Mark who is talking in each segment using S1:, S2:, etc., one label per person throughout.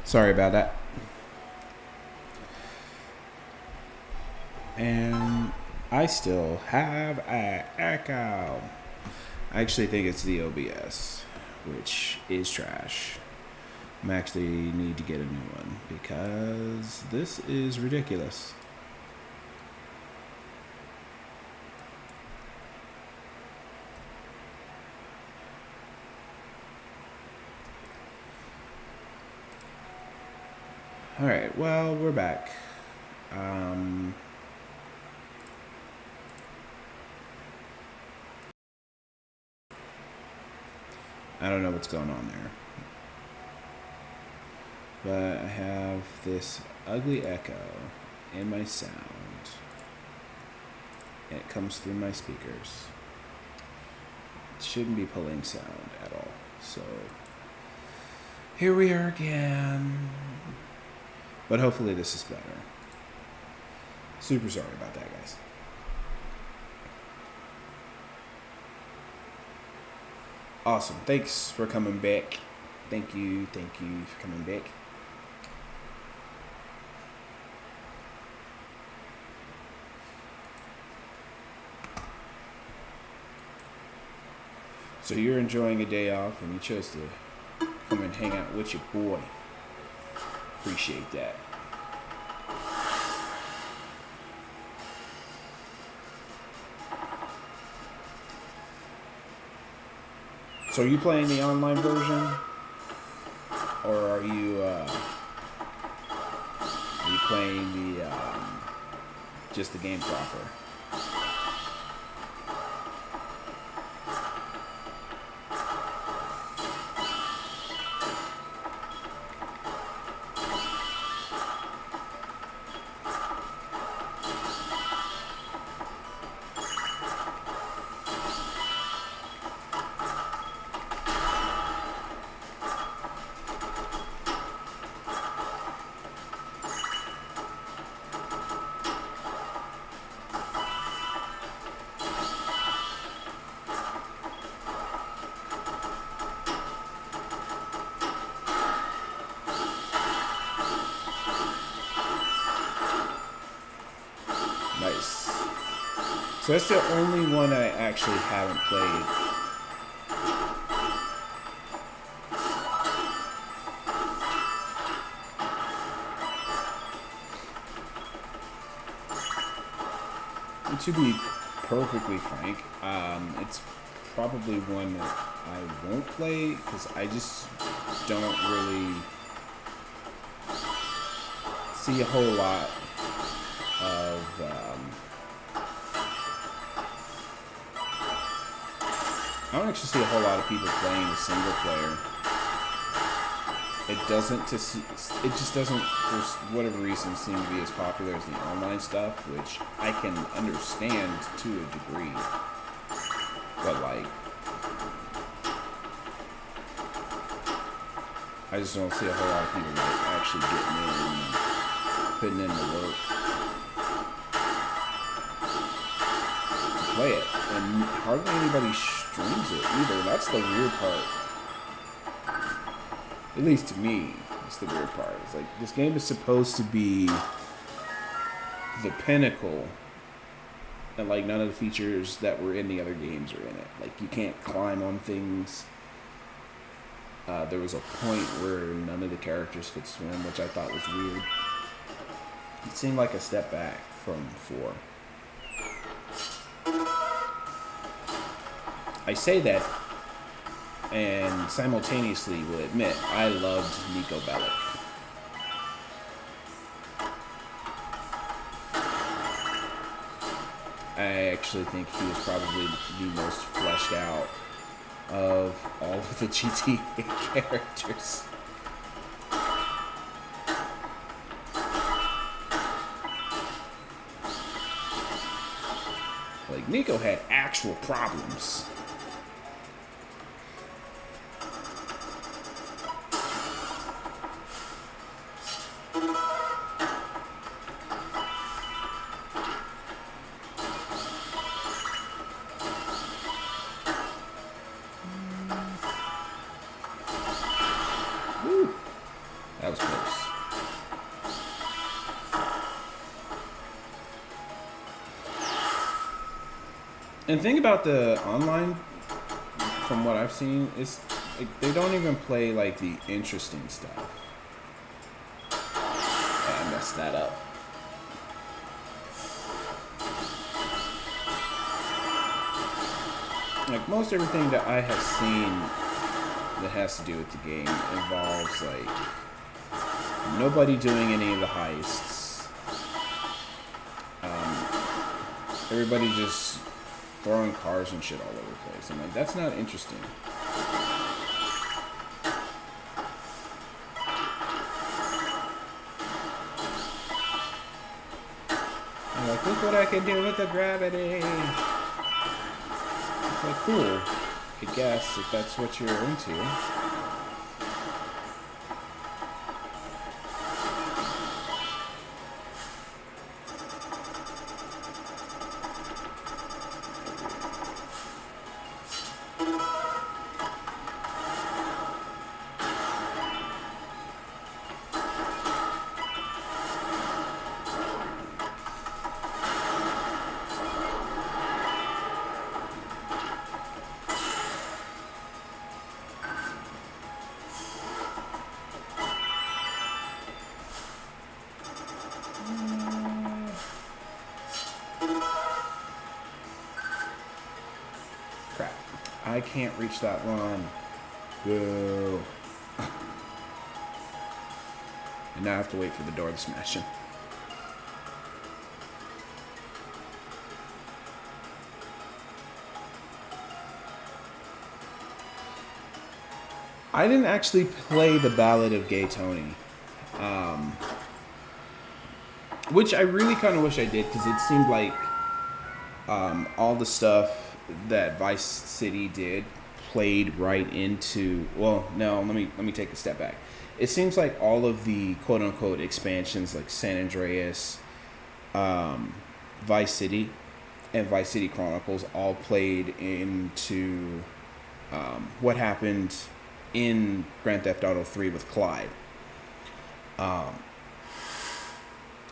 S1: Sorry about that. And I still have an echo. I actually think it's the OBS, which is trash. I actually need to get a new one because this is ridiculous. Alright, well, we're back. I don't know what's going on there. But I have this ugly echo in my sound. And it comes through my speakers. It shouldn't be pulling sound at all. So, here we are again. But hopefully this is better. Super sorry about that, guys. Awesome. Thanks for coming back. Thank you for coming back. So you're enjoying a day off and you chose to come and hang out with your boy. Appreciate that. So are you playing the online version? Or are you playing the just the game proper? Nice. So that's the only one I actually haven't played. And to be perfectly frank, it's probably one that I won't play because I just don't really see a whole lot of I don't actually see a whole lot of people playing the single player. It just doesn't, for whatever reason, seem to be as popular as the online stuff, which I can understand to a degree. But like, I just don't see a whole lot of people like actually getting in and putting in the work to play it, and hardly anybody streams it either. That's the weird part. At least to me, it's the weird part. It's like, this game is supposed to be the pinnacle, and like none of the features that were in the other games are in it. Like, you can't climb on things. There was a point where none of the characters could swim, which I thought was weird. It seemed like a step back from 4. I say that and simultaneously will admit I loved Nico Bellic. I actually think he was probably the most fleshed out of all of the GTA characters. Like, Nico had actual problems. That was close. And the thing about the online, from what I've seen, is like, they don't even play like the interesting stuff. I messed that up. Like most everything that I have seen that has to do with the game involves like nobody doing any of the heists. Everybody just throwing cars and shit all over the place. I'm like, that's not interesting. I'm like, look what I can do with the gravity. It's like, cool, I guess, if that's what you're into. Crap. I can't reach that one. Boo. And now I have to wait for the door to smash in. I didn't actually play the Ballad of Gay Tony. Which I really kind of wish I did, because it seemed like all the stuff that Vice City did played right into. Well, no, let me take a step back. It seems like all of the quote unquote expansions, like San Andreas, Vice City, and Vice City Chronicles, all played into what happened in Grand Theft Auto 3 with Clyde.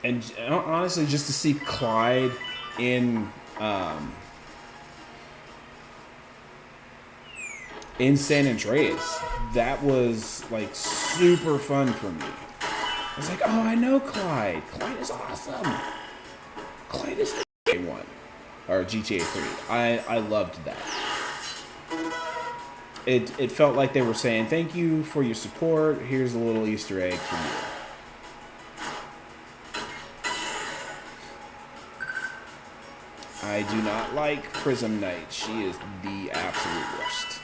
S1: And honestly, just to see Clyde in San Andreas, that was like super fun for me. I was like, oh, I know Clyde. Clyde is awesome. Clyde is the GTA 1 or GTA 3. I loved that. It felt like they were saying, thank you for your support. Here's a little Easter egg for you. I do not like Prism Knight. She is the absolute worst.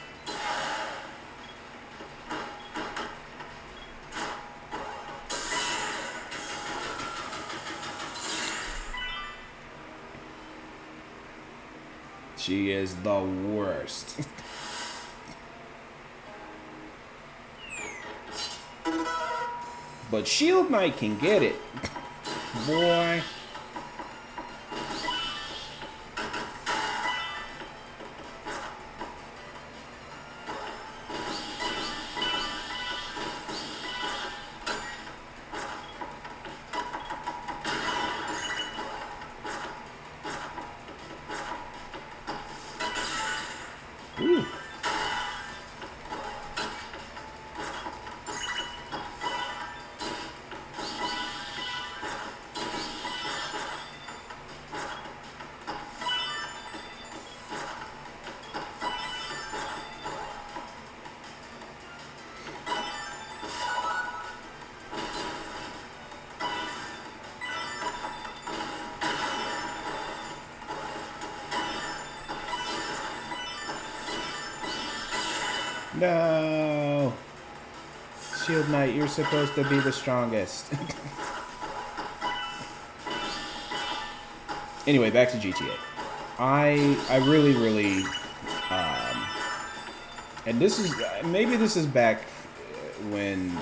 S1: She is the worst. But Shield Knight can get it. Boy. Ooh. No. Shield Knight, you're supposed to be the strongest. Anyway, back to GTA. I really and this is maybe this is back when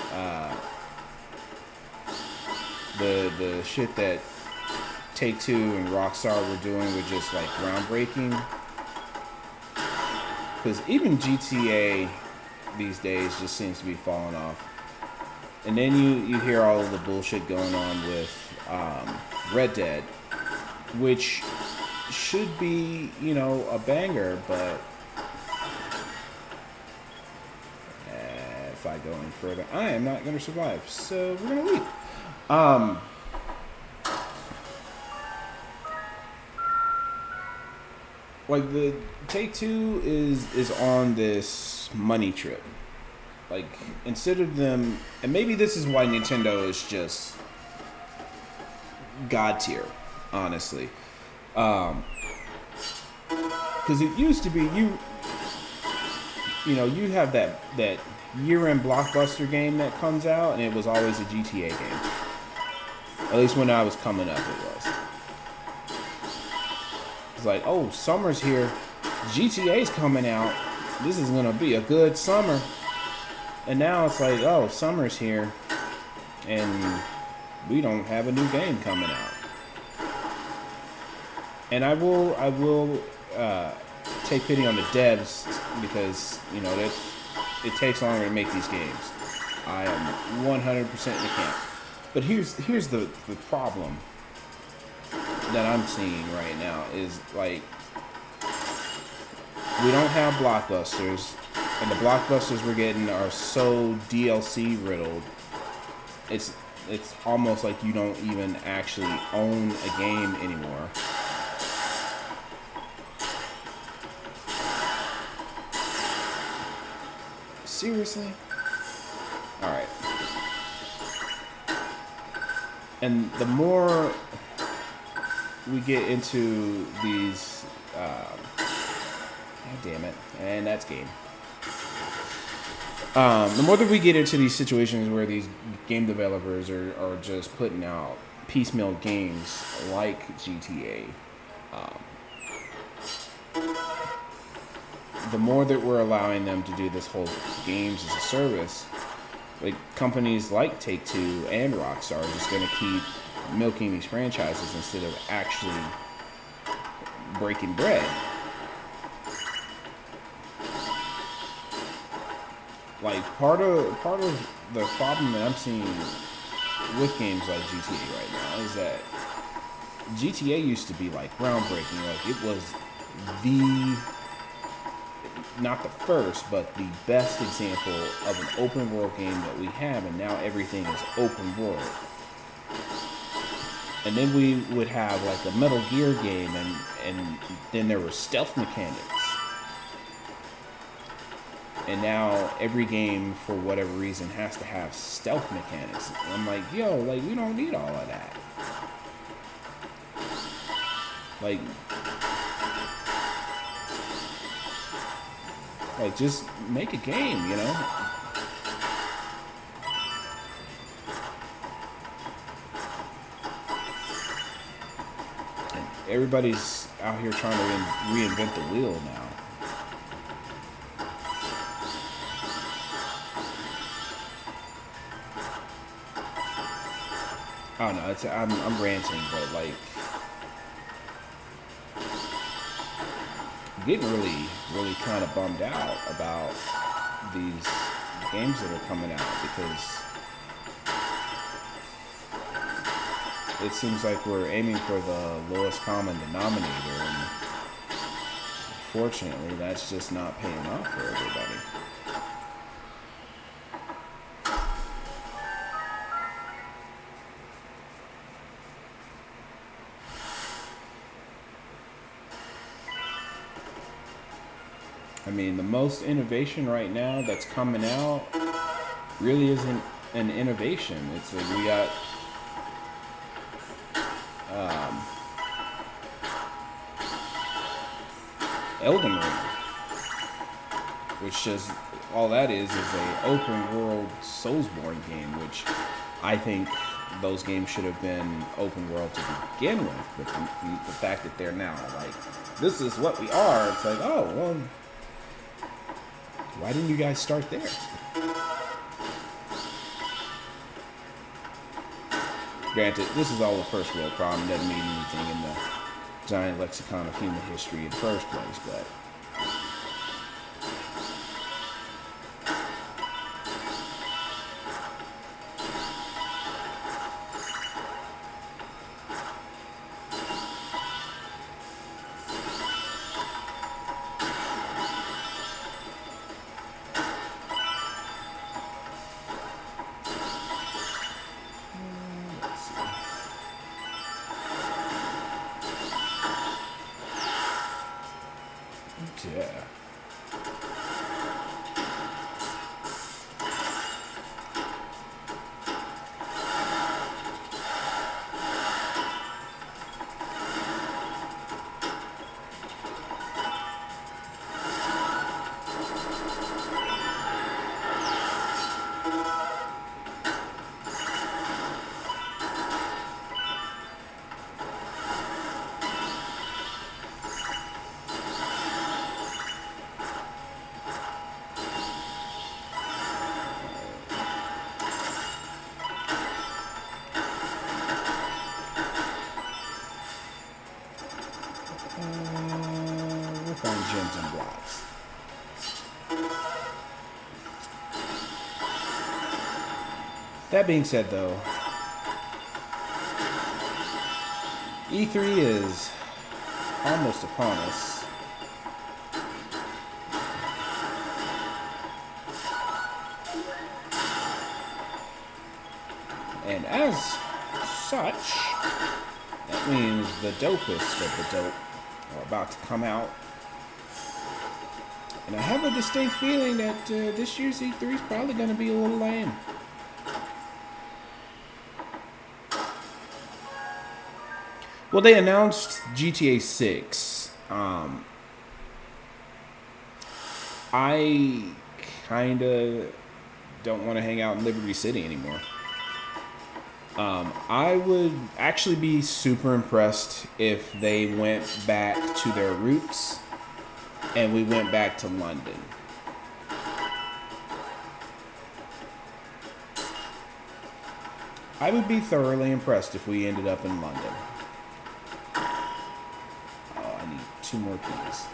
S1: the shit that Take-Two and Rockstar were doing was just like groundbreaking. Because even GTA these days just seems to be falling off. And then you hear all of the bullshit going on with Red Dead, which should be, a banger, but if I go any further, I am not going to survive. So we're going to leave. Like the Take-Two is on this money trip. Like, instead of them, and maybe this is why Nintendo is just god tier, honestly. Because it used to be you have that year-end blockbuster game that comes out, and it was always a GTA game. At least when I was coming up, it was. It's like, oh, summer's here, GTA's coming out. This is gonna be a good summer. And now it's like, oh, summer's here, and we don't have a new game coming out. And I will take pity on the devs because it takes longer to make these games. I am 100% in the camp. But here's the problem that I'm seeing right now is like we don't have blockbusters. And the blockbusters we're getting are so DLC riddled. It's almost like you don't even actually own a game anymore. Seriously? Alright. And the more we get into these God damn it. And that's game. The more that we get into these situations where these game developers are just putting out piecemeal games like GTA, the more that we're allowing them to do this whole games as a service, like companies like Take-Two and Rockstar are just going to keep milking these franchises instead of actually breaking bread. Like part of the problem that I'm seeing with games like GTA right now is that GTA used to be like groundbreaking. Like it was not the first, but the best example of an open world game that we have, and now everything is open world. And then we would have like a Metal Gear game, and then there were stealth mechanics. And now every game, for whatever reason, has to have stealth mechanics. And I'm like, yo, like, we don't need all of that. Like, just make a game, And everybody's out here trying to reinvent the wheel now. I don't know. I'm ranting, but like, I'm getting really kind of bummed out about these games that are coming out because it seems like we're aiming for the lowest common denominator, and unfortunately, that's just not paying off for everybody. I mean, the most innovation right now that's coming out really isn't an innovation. It's like we got Elden Ring, which just all that is a open world Soulsborne game, which I think those games should have been open world to begin with. But the fact that they're now like, this is what we are, it's like, oh well. Why didn't you guys start there? Granted, this is all a first world problem. Doesn't mean anything in the giant lexicon of human history in the first place, but find gems and blocks. That being said, though, E3 is almost upon us. And as such, that means the dopest of the dope are about to come out. And I have a distinct feeling that this year's E3 is probably going to be a little lame. Well, they announced GTA 6. I kind of don't want to hang out in Liberty City anymore. I would actually be super impressed if they went back to their roots and we went back to London. I would be thoroughly impressed if we ended up in London. Oh, I need 2 more keys.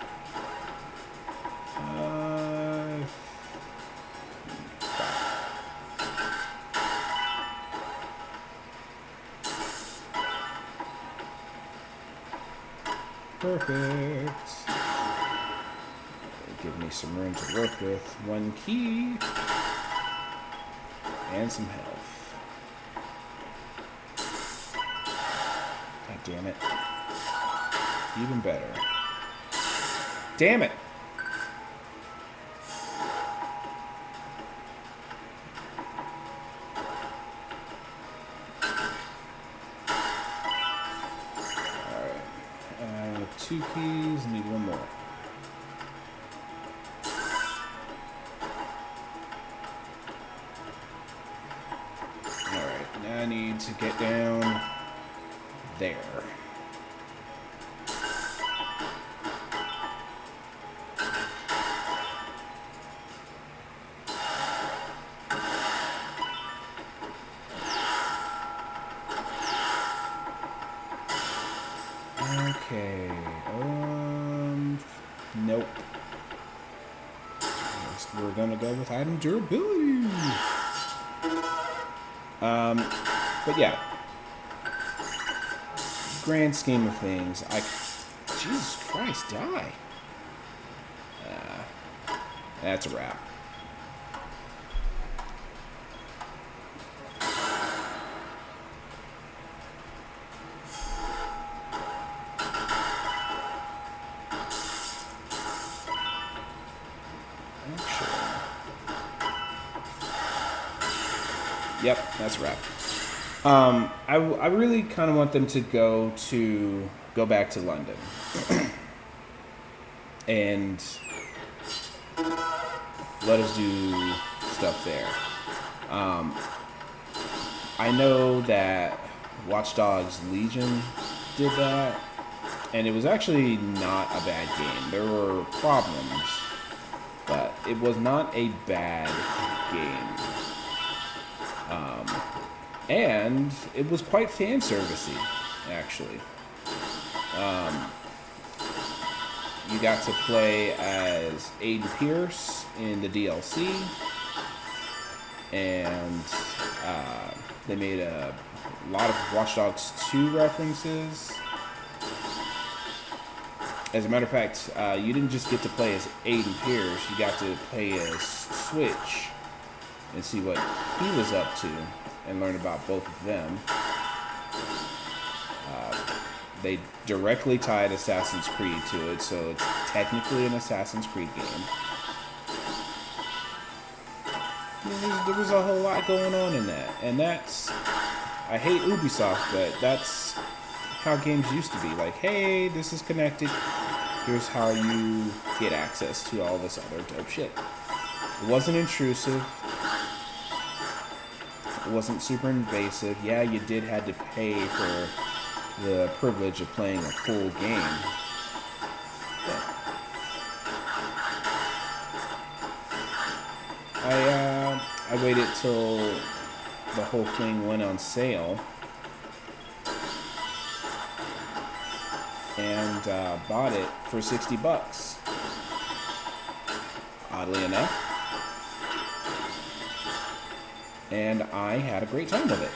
S1: Perfect. Give me some room to work with. 1 key. And some health. God damn it. Even better. Damn it! Alright. I have 2 keys, need 1 more. Alright, now I need to get down there. Okay, nope. Next, we're gonna go with item durability. But yeah. Grand scheme of things, Jesus Christ, die. That's a wrap. Yep, that's a wrap. I really kind of want them to go back to London and let us do stuff there. I know that Watch Dogs Legion did that, and it was actually not a bad game. There were problems, but it was not a bad game. And it was quite fan servicey, actually. You got to play as Aiden Pierce in the DLC, and they made a lot of Watch Dogs 2 references. As a matter of fact, you didn't just get to play as Aiden Pierce, you got to play as Switch and see what he was up to and learn about both of them. They directly tied Assassin's Creed to it, so it's technically an Assassin's Creed game. There was a whole lot going on in that, and that's... I hate Ubisoft, but that's how games used to be. Like, hey, this is connected. Here's how you get access to all this other dope shit. It wasn't intrusive. It wasn't super invasive. Yeah, you did have to pay for the privilege of playing a full game. But I waited till the whole thing went on sale and bought it for $60. oddly enough. And I had a great time with it.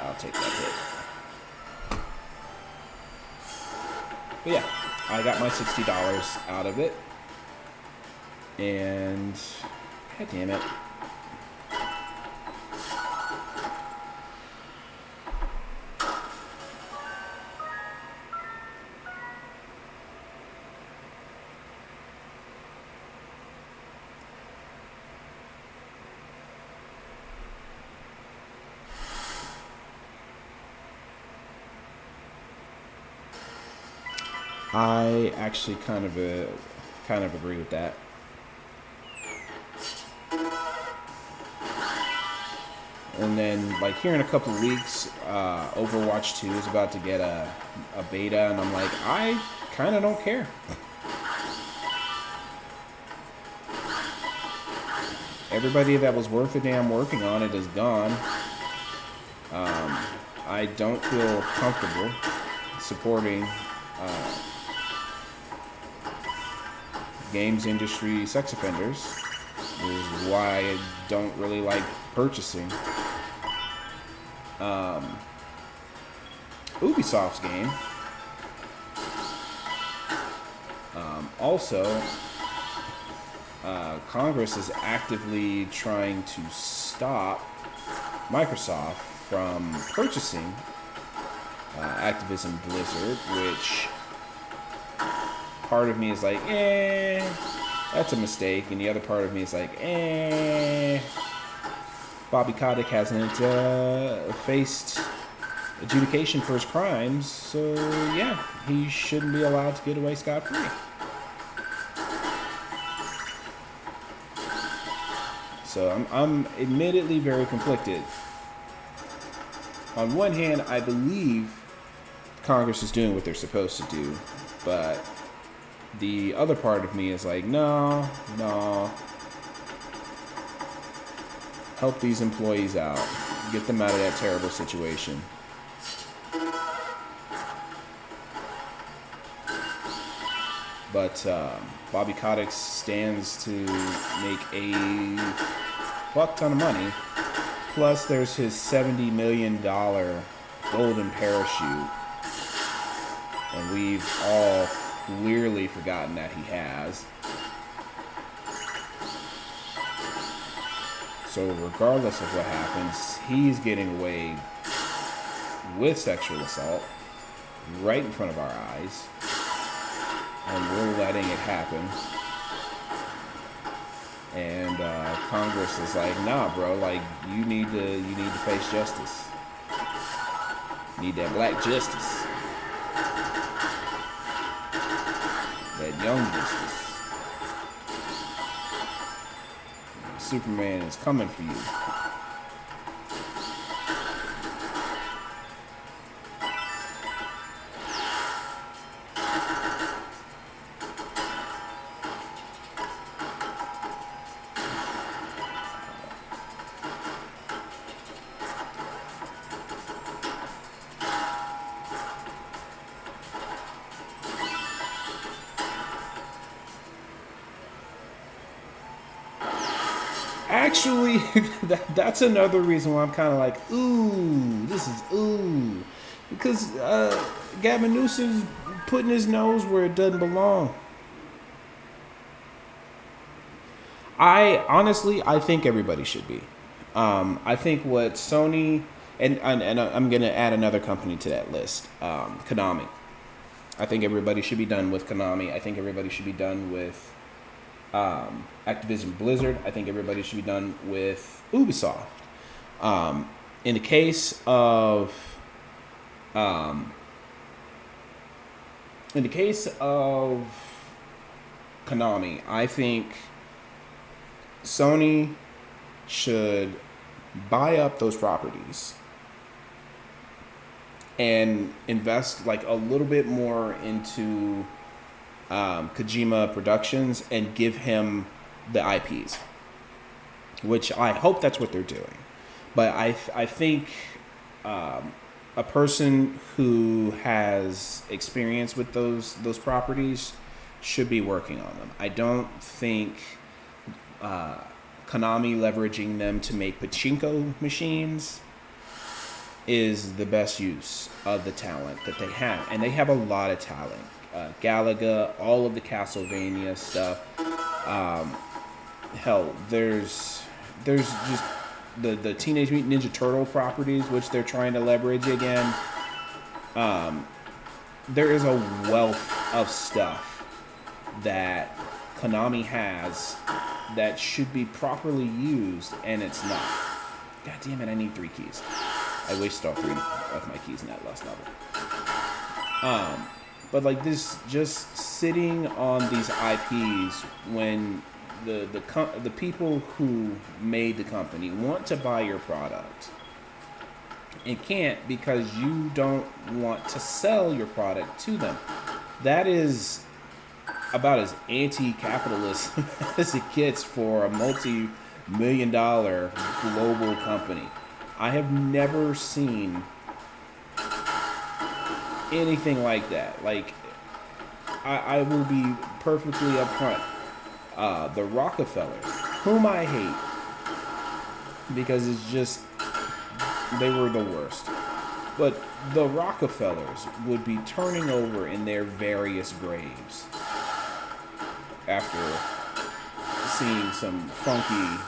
S1: I'll take that hit. But yeah, I got my $60 out of it. And god damn it. I actually kind of agree with that. And then, like, here in a couple of weeks, Overwatch 2 is about to get a beta, and I'm like, I kind of don't care. Everybody that was worth a damn working on it is gone. I don't feel comfortable supporting games industry sex offenders. This is why I don't really like purchasing Ubisoft's game. Also, Congress is actively trying to stop Microsoft from purchasing Activision Blizzard, which part of me is like, that's a mistake, and the other part of me is like, Bobby Kotick hasn't faced adjudication for his crimes, so yeah, he shouldn't be allowed to get away scot-free. So I'm admittedly very conflicted. On one hand, I believe Congress is doing what they're supposed to do, but the other part of me is like, no. Help these employees out. Get them out of that terrible situation. But Bobby Kotick stands to make a fuck ton of money. Plus, there's his $70 million golden parachute. And we've all clearly forgotten that he has. So regardless of what happens, he's getting away with sexual assault right in front of our eyes. And we're letting it happen. And Congress is like, nah, bro, like you need to face justice. You need that black justice. That young justice. Superman is coming for you. Actually, that's another reason why I'm kind of like, ooh. Because Gavin Newsom's putting his nose where it doesn't belong. I think everybody should be. I think what Sony, and I'm going to add another company to that list, Konami. I think everybody should be done with Konami. I think everybody should be done with Activision Blizzard. I think everybody should be done with Ubisoft. In the case of Konami, I think Sony should buy up those properties and invest like a little bit more into Kojima Productions and give him the IPs, which I hope that's what they're doing. But I think a person who has experience with those properties should be working on them. I don't think Konami leveraging them to make pachinko machines is the best use of the talent that they have, and they have a lot of talent. Galaga, all of the Castlevania stuff. Hell, there's just the Teenage Mutant Ninja Turtle properties, which they're trying to leverage again. There is a wealth of stuff that Konami has that should be properly used, and it's not. God damn it, I need 3 keys. I wasted all 3 of my keys in that last level. But like this, just sitting on these IPs when the people who made the company want to buy your product and can't because you don't want to sell your product to them. That is about as anti-capitalist as it gets for a multi-million-dollar global company. I have never seen anything like that. Like, I will be perfectly upfront. The Rockefellers, whom I hate, because it's just, they were the worst. But the Rockefellers would be turning over in their various graves after seeing some funky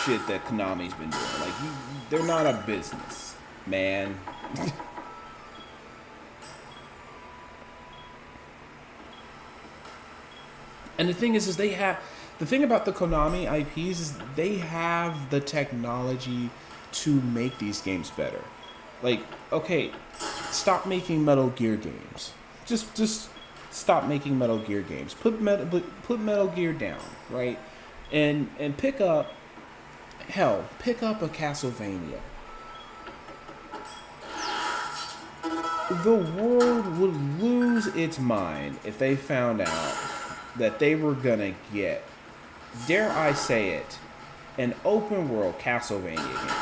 S1: shit that Konami's been doing. Like, they're not a business, man. And the thing is they have, the thing about the Konami IPs is they have the technology to make these games better. Like, okay, stop making Metal Gear games. Just stop making Metal Gear games. Put Metal Gear down, right? And pick up a Castlevania. The world would lose its mind if they found out that they were gonna get, dare I say it, an open world Castlevania game.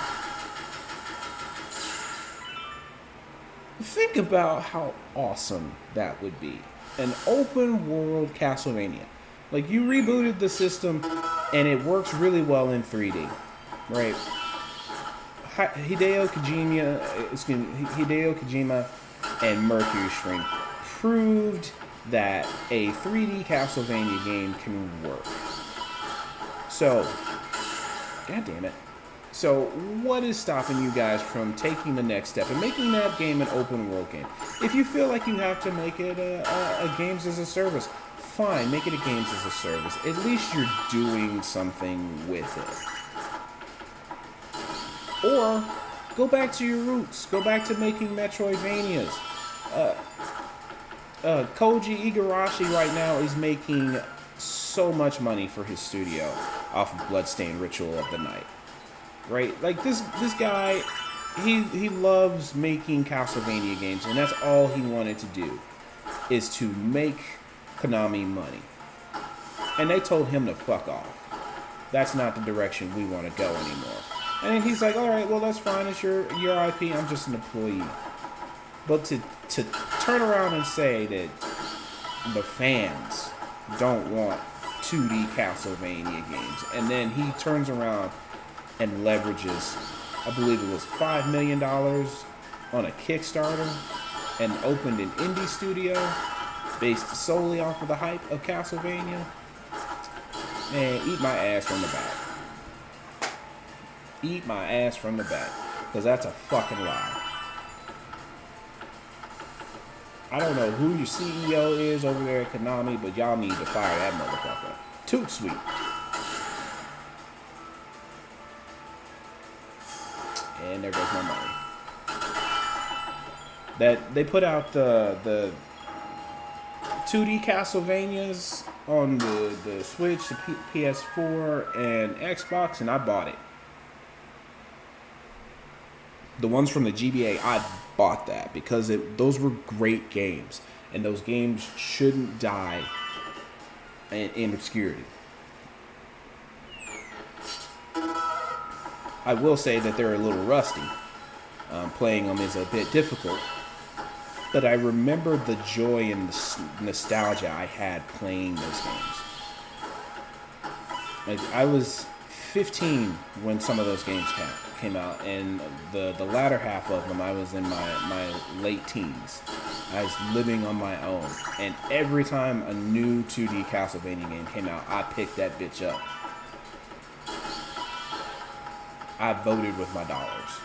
S1: Think about how awesome that would be. An open world Castlevania. Like, you rebooted the system and it works really well in 3D, right? Hideo Kojima and Mercury Steam proved that a 3D Castlevania game can work. So, god damn it. So, what is stopping you guys from taking the next step and making that game an open world game? If you feel like you have to make it a games as a service, fine, make it a games as a service. At least you're doing something with it. Or, go back to your roots. Go back to making Metroidvanias. Koji Igarashi right now is making so much money for his studio off of Bloodstained Ritual of the Night. Right? Like, this guy, he loves making Castlevania games, and that's all he wanted to do, is to make Konami money. And they told him to fuck off. That's not the direction we want to go anymore. And he's like, alright, well, that's fine, it's your IP, I'm just an employee. But to turn around and say that the fans don't want 2D Castlevania games, and then he turns around and leverages, I believe it was $5 million on a Kickstarter, and opened an indie studio based solely off of the hype of Castlevania. Man, eat my ass from the back. Eat my ass from the back, because that's a fucking lie. I don't know who your CEO is over there at Konami, but y'all need to fire that motherfucker. Toot sweet. And there goes my money. That they put out the 2D Castlevanias on the Switch, the PS4, and Xbox, and I bought it. The ones from the GBA, I bought that because those were great games, and those games shouldn't die in obscurity. I will say that they're a little rusty, Playing them is a bit difficult. But I remember the joy and the nostalgia I had playing those games. Like I was 15 when some of those games came out, and the latter half of them, I was in my late teens. I was living on my own, and every time a new 2D Castlevania game came out, I picked that bitch up. I voted with my dollars.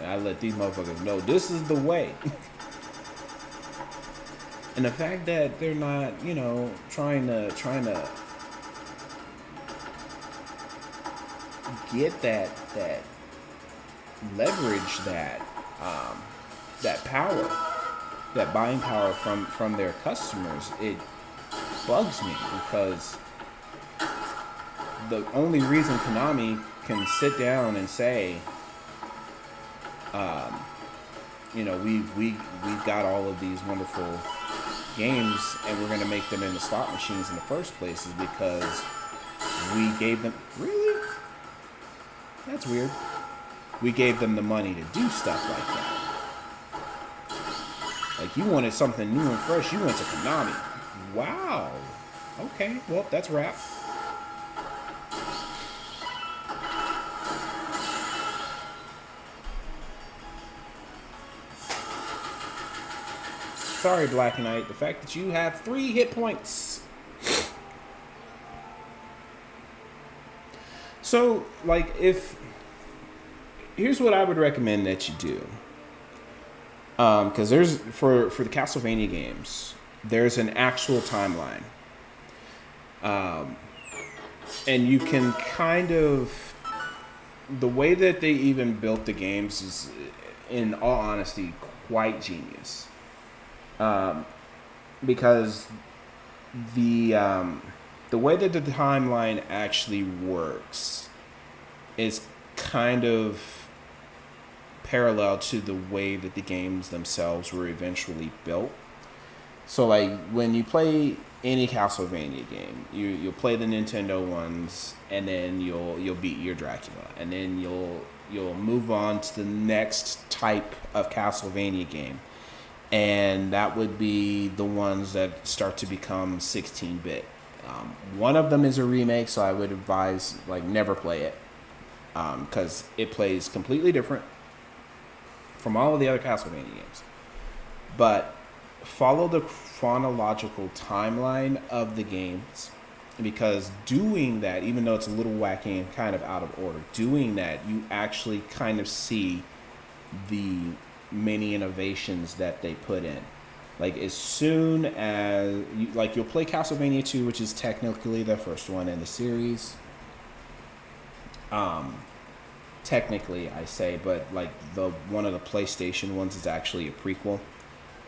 S1: And I let these motherfuckers know this is the way. And the fact that they're not, trying to get that leverage, that power, that buying power from their customers, it bugs me because the only reason Konami can sit down and say, we've got all of these wonderful games and we're going to make them into slot machines in the first place is because we gave them... Really? That's weird. We gave them the money to do stuff like that. Like, you wanted something new and fresh, you went to Konami. Wow. Okay, well, that's a wrap. Sorry, Black Knight. The fact that you have 3 hit points. So, here's what I would recommend that you do. Because there's for the Castlevania games, there's an actual timeline. And you can kind of, the way that they even built the games is, in all honesty, quite genius. Because the way that the timeline actually works is kind of parallel to the way that the games themselves were eventually built. So, like, when you play any Castlevania game, you'll play the Nintendo ones, and then you'll beat your Dracula, and then you'll move on to the next type of Castlevania game. And that would be the ones that start to become 16-bit. One of them is a remake, so I would advise, never play it. Because it plays completely different from all of the other Castlevania games. But follow the chronological timeline of the games. Because doing that, even though it's a little wacky and kind of out of order, doing that, you actually kind of see the many innovations that they put in. Like, as soon as you'll play Castlevania 2, which is technically the first one in the series. Technically, I say, but the one of the PlayStation ones is actually a prequel,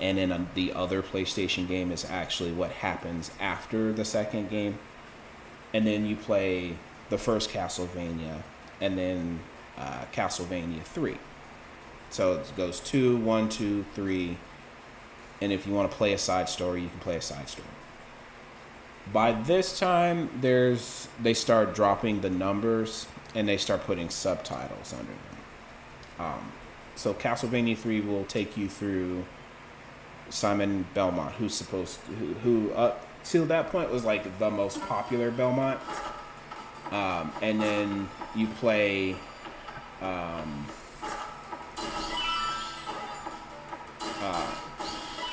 S1: and then the other PlayStation game is actually what happens after the second game. And then you play the first Castlevania, and then Castlevania 3. So it goes 2, 1, 2, 3. And if you want to play a side story, you can play a side story. By this time, they start dropping the numbers and they start putting subtitles under them. So Castlevania 3 will take you through Simon Belmont, who up till that point was the most popular Belmont. And then you play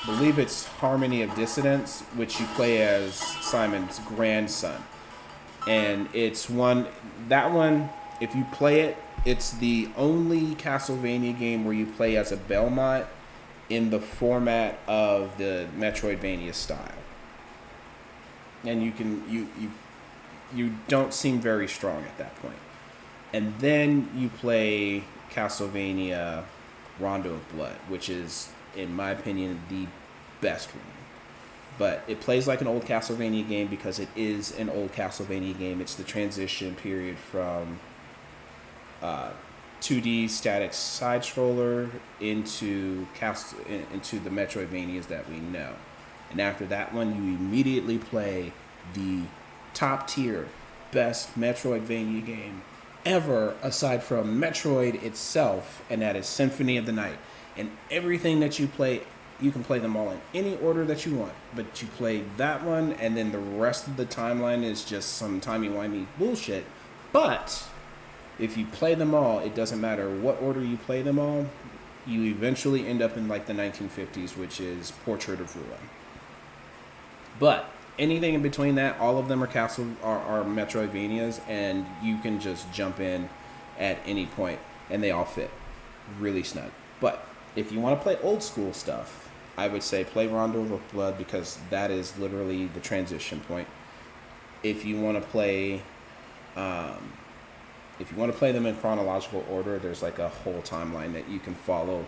S1: I believe it's Harmony of Dissonance, which you play as Simon's grandson. And it's that one, if you play it, it's the only Castlevania game where you play as a Belmont in the format of the Metroidvania style. And you don't seem very strong at that point. And then you play Castlevania Rondo of Blood, which is, in my opinion, the best one. But it plays like an old Castlevania game because it is an old Castlevania game. It's the transition period from 2D static side scroller into the Metroidvanias that we know. And after that one, you immediately play the top tier, best Metroidvania game ever aside from Metroid itself, and that is Symphony of the Night. And everything that you play, you can play them all in any order that you want. But you play that one, and then the rest of the timeline is just some timey-wimey bullshit. But if you play them all, it doesn't matter what order you play them all, you eventually end up in like the 1950s, which is Portrait of Ruin. But anything in between that, all of them are are Metroidvanias, and you can just jump in at any point, and they all fit really snug. But if you want to play old school stuff, I would say play Rondo of Blood, because that is literally the transition point. If you want to play, them in chronological order, there's like a whole timeline that you can follow.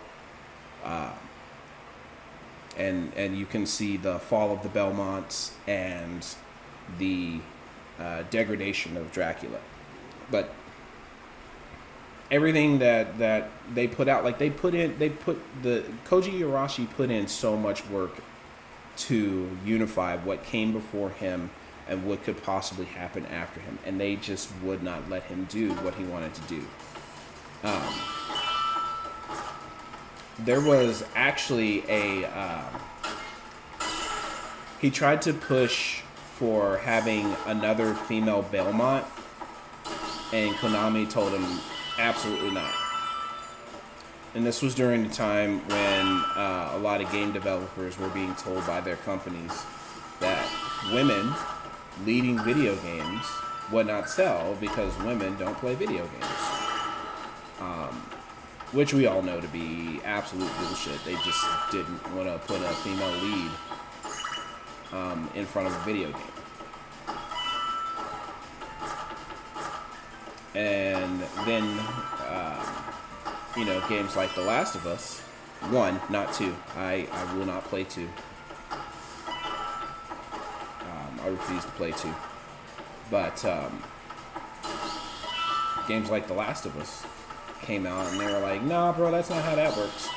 S1: And you can see the fall of the Belmonts and the degradation of Dracula. But everything that they put out, like Koji Igarashi put in so much work to unify what came before him and what could possibly happen after him, and they just would not let him do what he wanted to do. There was actually he tried to push for having another female Belmont, and Konami told him absolutely not. And this was during the time when a lot of game developers were being told by their companies that women leading video games would not sell because women don't play video games. Which we all know to be absolute bullshit. They just didn't want to put a female lead in front of a video game. And then, games like The Last of Us, 1, not 2. I will not play 2. I refuse to play 2. But games like The Last of Us came out, and they were like, nah, bro, that's not how that works.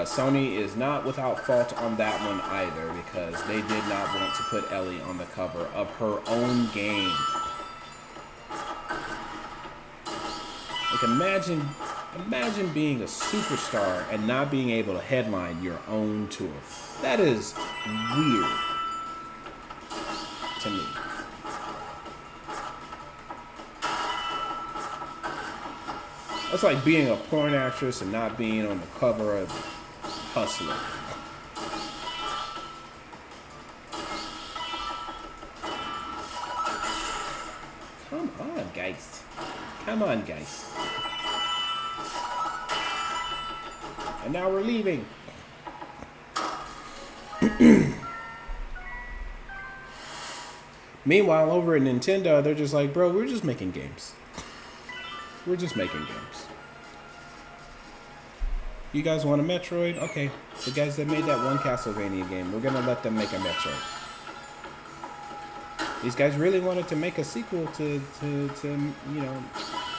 S1: Sony is not without fault on that one either, because they did not want to put Ellie on the cover of her own game. Like, imagine being a superstar and not being able to headline your own tour. That is weird to me. That's like being a porn actress and not being on the cover of Hustler. Come on, guys. Come on, guys. And now we're leaving. Meanwhile, over at Nintendo, they're just like, bro, we're just making games. We're just making games. You guys want a Metroid? Okay. The guys that made that one Castlevania game, we're going to let them make a Metroid. These guys really wanted to make a sequel to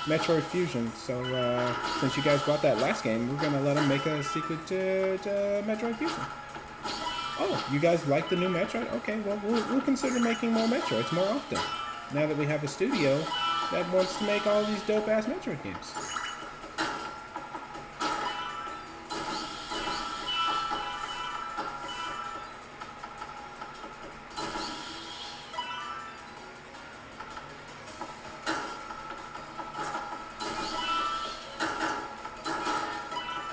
S1: Metroid Fusion. So, since you guys bought that last game, we're going to let them make a sequel to Metroid Fusion. Oh, you guys like the new Metroid? Okay, well, we'll consider making more Metroids more often. Now that we have a studio that wants to make all these dope-ass Metroid games.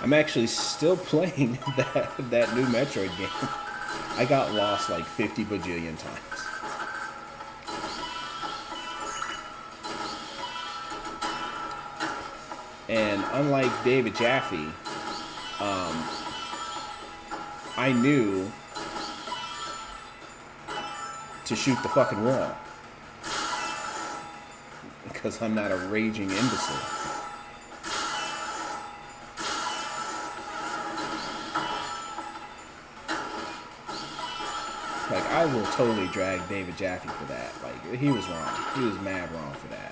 S1: I'm actually still playing that new Metroid game. I got lost like 50 bajillion times. And unlike David Jaffe, I knew to shoot the fucking wall. Because I'm not a raging imbecile. Like, I will totally drag David Jaffe for that. Like, he was wrong. He was mad wrong for that.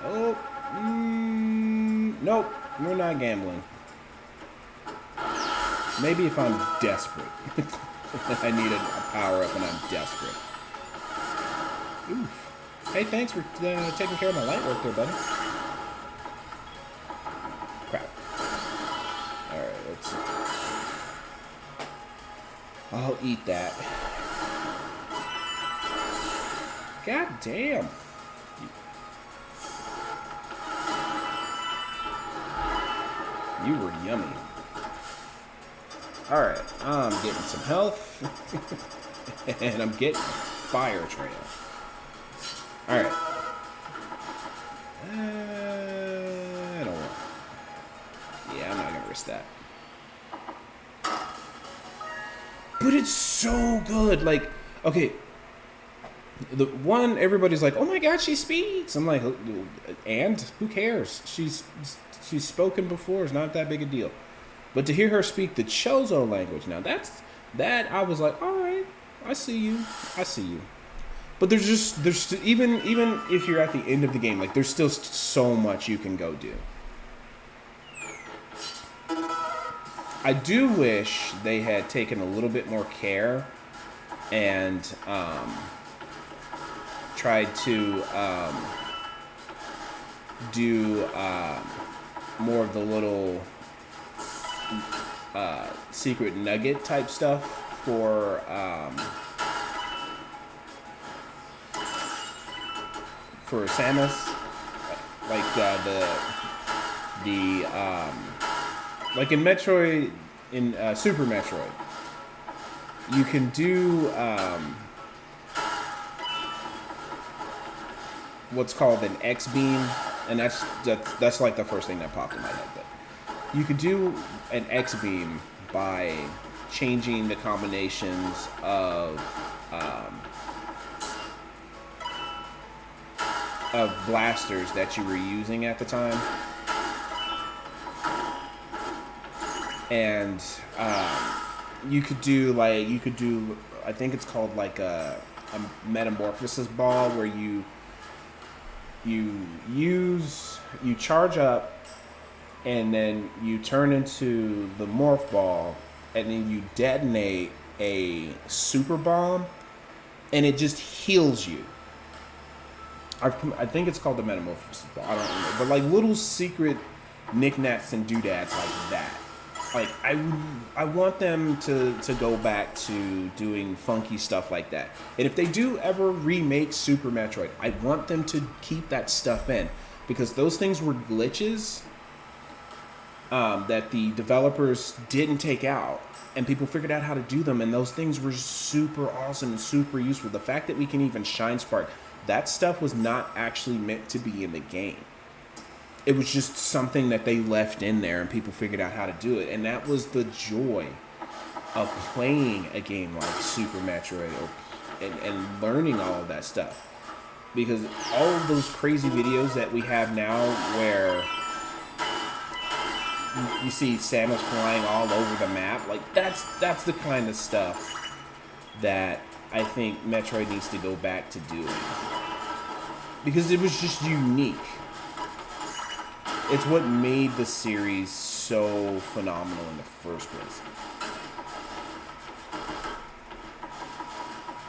S1: Oh, nope, we're not gambling. Maybe if I'm desperate. I need a power up and I'm desperate. Oof. Hey, thanks for taking care of my light work there, buddy. Crap. Alright, let's see. I'll eat that. God damn. You were yummy. Alright, I'm getting some health. And I'm getting a fire trail. Alright. I don't want. Yeah, I'm not gonna risk that. But it's so good. Like, okay. The one, everybody's like, oh my god, she speaks. I'm like, and? Who cares? She's spoken before. It's not that big a deal. But to hear her speak the Chozo language, now that I was like, all right, I see you. But there's even if you're at the end of the game, like there's still so much you can go do. I do wish they had taken a little bit more care and tried to do more of the little secret nugget type stuff for Samus, like like in Metroid, in Super Metroid, you can do what's called an X beam, and that's like the first thing that popped in my head. But you could do an X beam by changing the combinations of blasters that you were using at the time, and you could do I think it's called like a metamorphosis ball, where you charge up and then you turn into the morph ball, and then you detonate a super bomb, and it just heals you. I think it's called the metamorphosis ball. I don't remember, but like little secret knickknacks and doodads like that. Like I want them to go back to doing funky stuff like that. And if they do ever remake Super Metroid, I want them to keep that stuff in, because those things were glitches that the developers didn't take out, and people figured out how to do them, and those things were super awesome and super useful. The fact that we can even shine spark, that stuff was not actually meant to be in the game. It was just something that they left in there, and people figured out how to do it. And that was the joy of playing a game like Super Metroid, and learning all of that stuff. Because all of those crazy videos that we have now, where you see Samus flying all over the map, like that's the kind of stuff that I think Metroid needs to go back to doing. Because it was just unique. It's what made the series so phenomenal in the first place.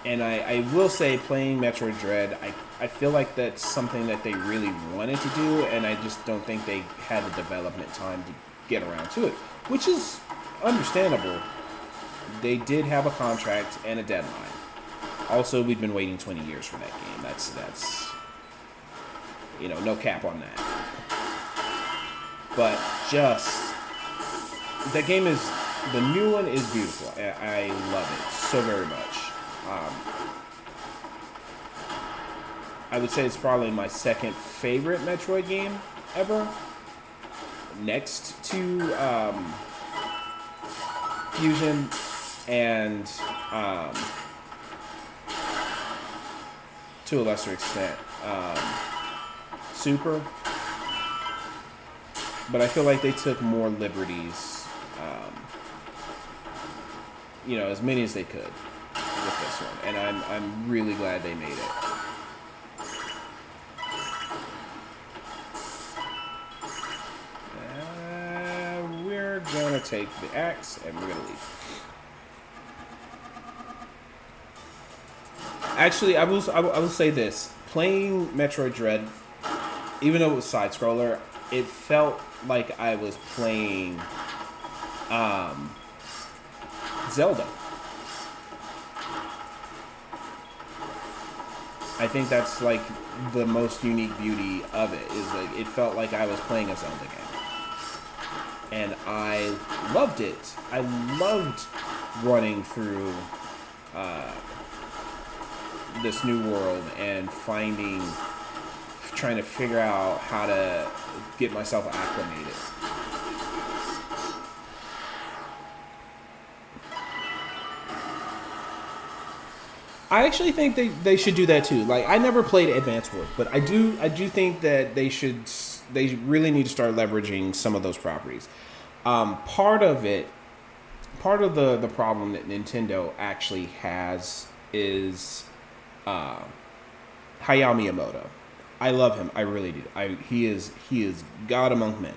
S1: And I will say, playing Metroid Dread, I feel like that's something that they really wanted to do, and I just don't think they had the development time to get around to it, which is understandable. They did have a contract and a deadline. Also, we've been waiting 20 years for that game. That's no cap on that. But just, the game the new one is beautiful. I love it so very much. I would say it's probably my second favorite Metroid game ever, next to Fusion and to a lesser extent Super. But I feel like they took more liberties, as many as they could with this one, and I'm really glad they made it. We're gonna to take the axe, and we're going to leave. Actually, I will say this. Playing Metroid Dread, even though it was side-scroller, it felt like I was playing Zelda. I think that's like the most unique beauty of it, is like it felt like I was playing a Zelda game. And I loved it. I loved running through this new world and trying to figure out how to get myself acclimated. I actually think they should do that too. Like, I never played Advance Wars, but I do think that they really need to start leveraging some of those properties. Part of the problem that Nintendo actually has is Hayao Miyamoto. I love him. I really do. He is God among men,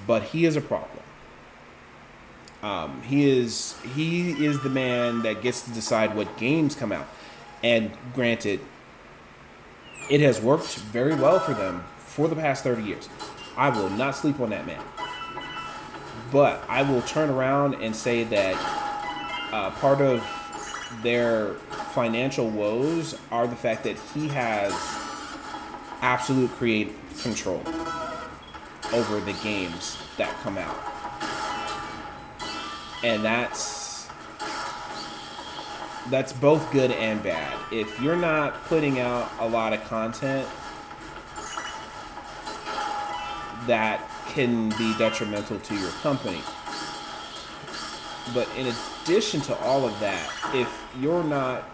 S1: but he is a problem. He is the man that gets to decide what games come out, and granted, it has worked very well for them for the past 30 years. I will not sleep on that man, but I will turn around and say that part of their financial woes are the fact that he has absolute creative control over the games that come out. And that's both good and bad. If you're not putting out a lot of content, that can be detrimental to your company. But in addition to all of that, if you're not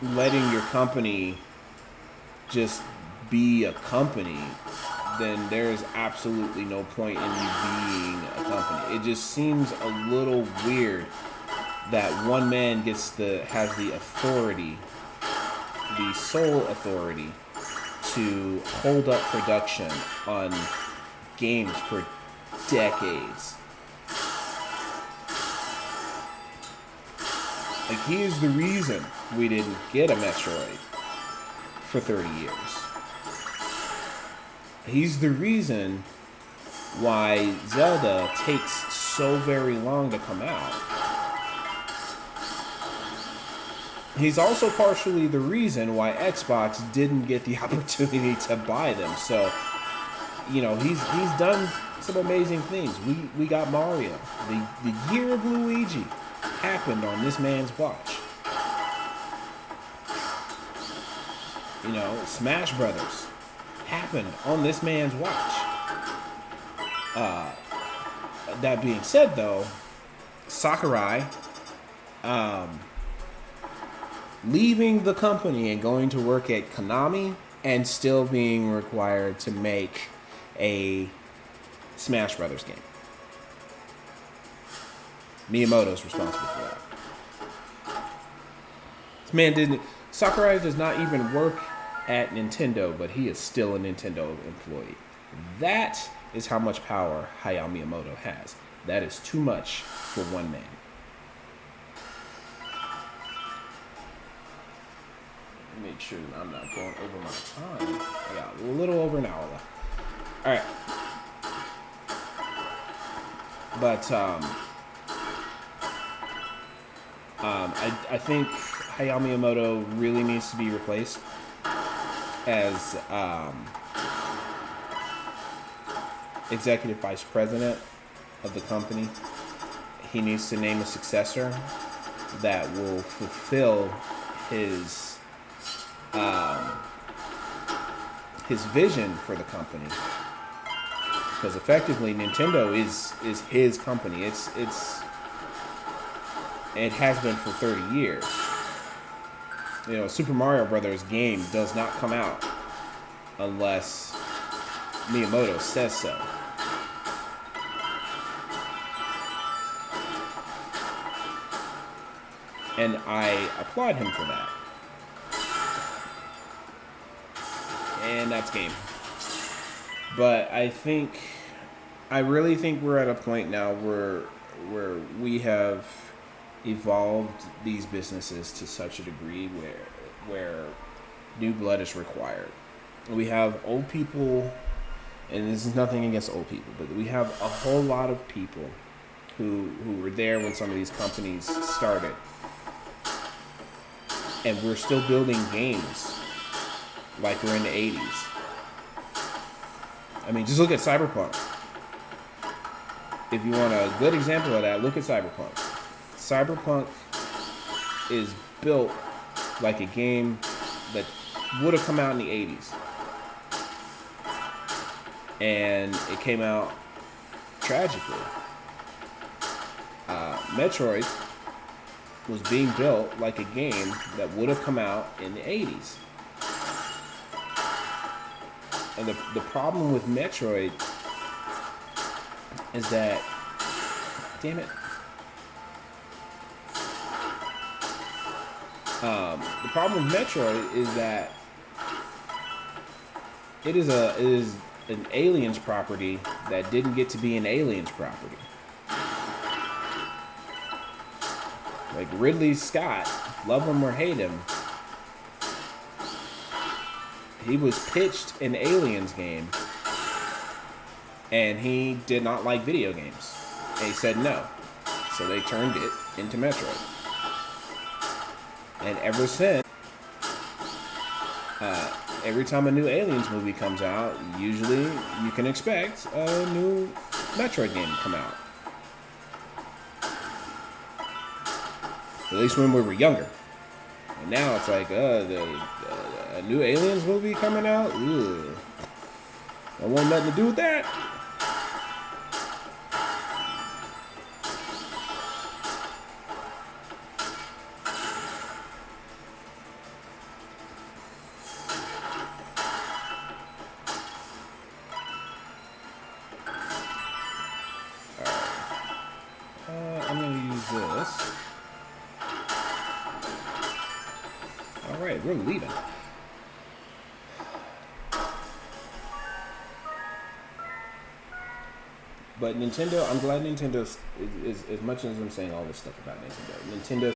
S1: letting your company just be a company, then there's absolutely no point in you being a company. It just seems a little weird that one man has the authority, the sole authority, to hold up production on games for decades. Like, he is the reason we didn't get a Metroid for 30 years. He's the reason why Zelda takes so very long to come out. He's also partially the reason why Xbox didn't get the opportunity to buy them. So, you know, he's done some amazing things. We got Mario. The year of Luigi happened on this man's watch. You know, Smash Brothers happened on this man's watch. That being said, though, Sakurai leaving the company and going to work at Konami and still being required to make a Smash Brothers game. Miyamoto's responsible for that. This man Sakurai does not even work at Nintendo, but he is still a Nintendo employee. That is how much power Hayao Miyamoto has. That is too much for one man. Make sure that I'm not going over my time. I got a little over an hour left. All right. But I think Hayao Miyamoto really needs to be replaced as executive vice president of the company. He needs to name a successor that will fulfill his vision for the company, because effectively Nintendo is his company. It has been for 30 years. You know, Super Mario Brothers game does not come out unless Miyamoto says so. And I applaud him for that. And that's game. But I think I really think we're at a point now where we have evolved these businesses to such a degree where new blood is required. We have old people, and this is nothing against old people, but we have a whole lot of people who were there when some of these companies started, and we're still building games like we're in the 80s. I mean, just look at Cyberpunk. If you want a good example of that, look at Cyberpunk. Cyberpunk is built like a game that would have come out in the 80s. And it came out tragically. Metroid was being built like a game that would have come out in the 80s. And the problem with Metroid is that, damn it. The problem with Metroid is that it is an Aliens property that didn't get to be an Aliens property. Like Ridley Scott, love him or hate him, he was pitched an Aliens game, and he did not like video games. And he said no. So they turned it into Metroid. And ever since, every time a new Aliens movie comes out, usually you can expect a new Metroid game to come out. At least when we were younger. And now it's like, a new Aliens movie coming out? Ugh. I want nothing to do with that. I'm going to use this. Alright, we're leaving. But Nintendo, I'm glad Nintendo is as much as I'm saying all this stuff about Nintendo